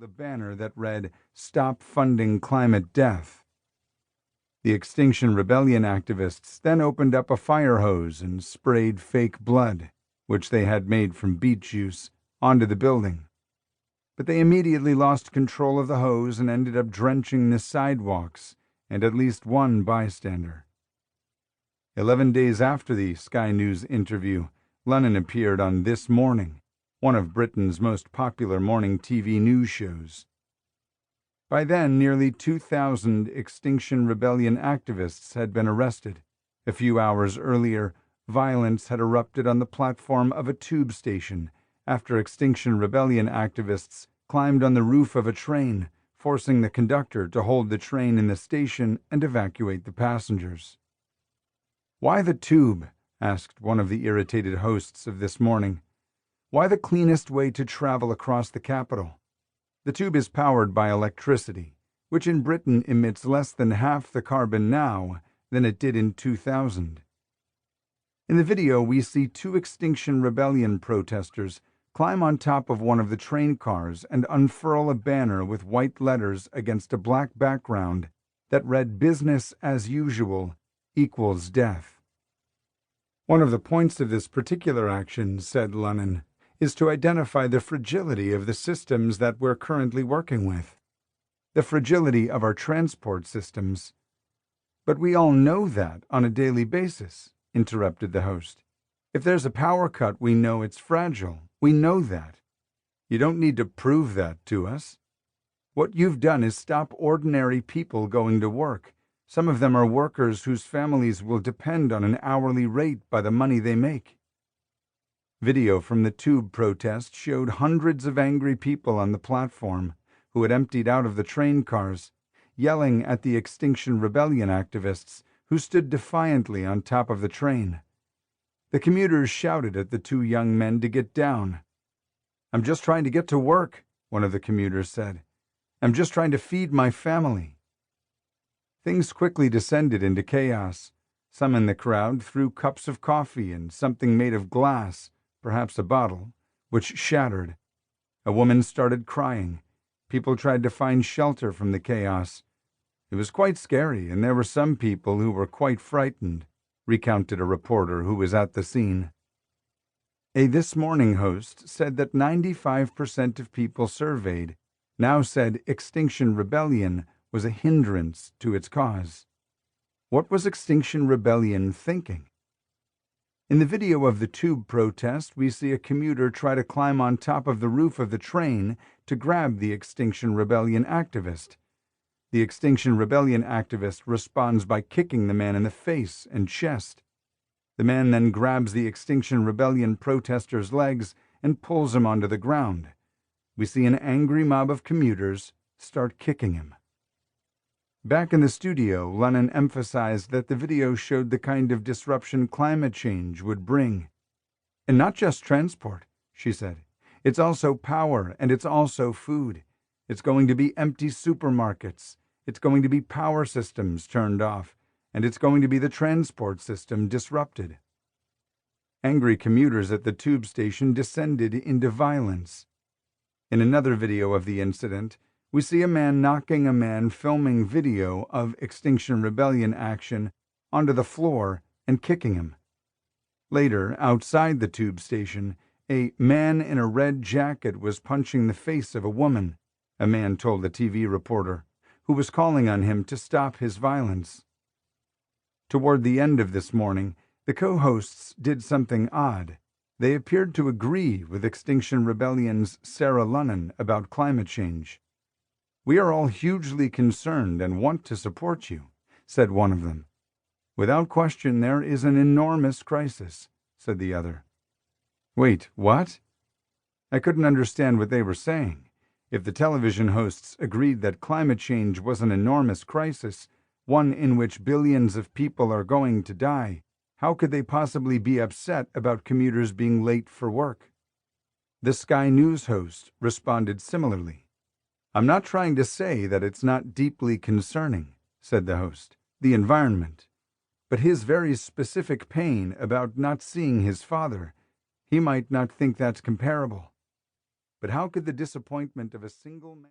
a banner that read, "Stop Funding Climate Death." The Extinction Rebellion activists then opened up a fire hose and sprayed fake blood, which they had made from beet juice, onto the building. But they immediately lost control of the hose and ended up drenching the sidewalks and at least one bystander. 11 days after the Sky News interview, Lennon appeared on This Morning, one of Britain's most popular morning TV news shows. By then, nearly 2,000 Extinction Rebellion activists had been arrested. A few hours earlier, violence had erupted on the platform of a tube station after Extinction Rebellion activists climbed on the roof of a train, forcing the conductor to hold the train in the station and evacuate the passengers. "Why the tube?" asked one of the irritated hosts of This Morning. "Why the cleanest way to travel across the capital? The tube is powered by electricity, which in Britain emits less than half the carbon now than it did in 2000. In the video, we see two Extinction Rebellion protesters climb on top of one of the train cars and unfurl a banner with white letters against a black background that read "Business as usual equals death." "One of the points of this particular action," said Lennon, "is to identify the fragility of the systems that we're currently working with. The fragility of our transport systems." "But we all know that on a daily basis," interrupted the host. "If there's a power cut, we know it's fragile. We know that. You don't need to prove that to us. What you've done is stop ordinary people going to work. Some of them are workers whose families will depend on an hourly rate by the money they make." Video from the tube protest showed hundreds of angry people on the platform who had emptied out of the train cars, yelling at the Extinction Rebellion activists who stood defiantly on top of the train. The commuters shouted at the two young men to get down. "I'm just trying to get to work," one of the commuters said. "I'm just trying to feed my family." Things quickly descended into chaos. Some in the crowd threw cups of coffee and something made of glass, perhaps a bottle, which shattered. A woman started crying. People tried to find shelter from the chaos. "It was quite scary, and there were some people who were quite frightened," recounted a reporter who was at the scene. A This Morning host said that 95% of people surveyed now said Extinction Rebellion was a hindrance to its cause. What was Extinction Rebellion thinking? In the video of the tube protest, we see a commuter try to climb on top of the roof of the train to grab the Extinction Rebellion activist. The Extinction Rebellion activist responds by kicking the man in the face and chest. The man then grabs the Extinction Rebellion protester's legs and pulls him onto the ground. We see an angry mob of commuters start kicking him. Back in the studio, Lennon emphasized that the video showed the kind of disruption climate change would bring. "And not just transport," she said. "It's also power, and it's also food. It's going to be empty supermarkets. It's going to be power systems turned off, and it's going to be the transport system disrupted." Angry commuters at the tube station descended into violence. In another video of the incident, we see a man knocking a man filming video of Extinction Rebellion action onto the floor and kicking him. Later, outside the tube station, a man in a red jacket was punching the face of a woman, a man told the TV reporter, who was calling on him to stop his violence. Toward the end of This Morning, the co-hosts did something odd. They appeared to agree with Extinction Rebellion's Sarah Lunnan about climate change. "We are all hugely concerned and want to support you," said one of them. "Without question, there is an enormous crisis," said the other. "Wait, what?" I couldn't understand what they were saying. If the television hosts agreed that climate change was an enormous crisis, one in which billions of people are going to die, how could they possibly be upset about commuters being late for work? The Sky News host responded similarly. "I'm not trying to say that it's not deeply concerning," said the host, "the environment. But his very specific pain about not seeing his father, he might not think that's comparable. But how could the disappointment of a single man..."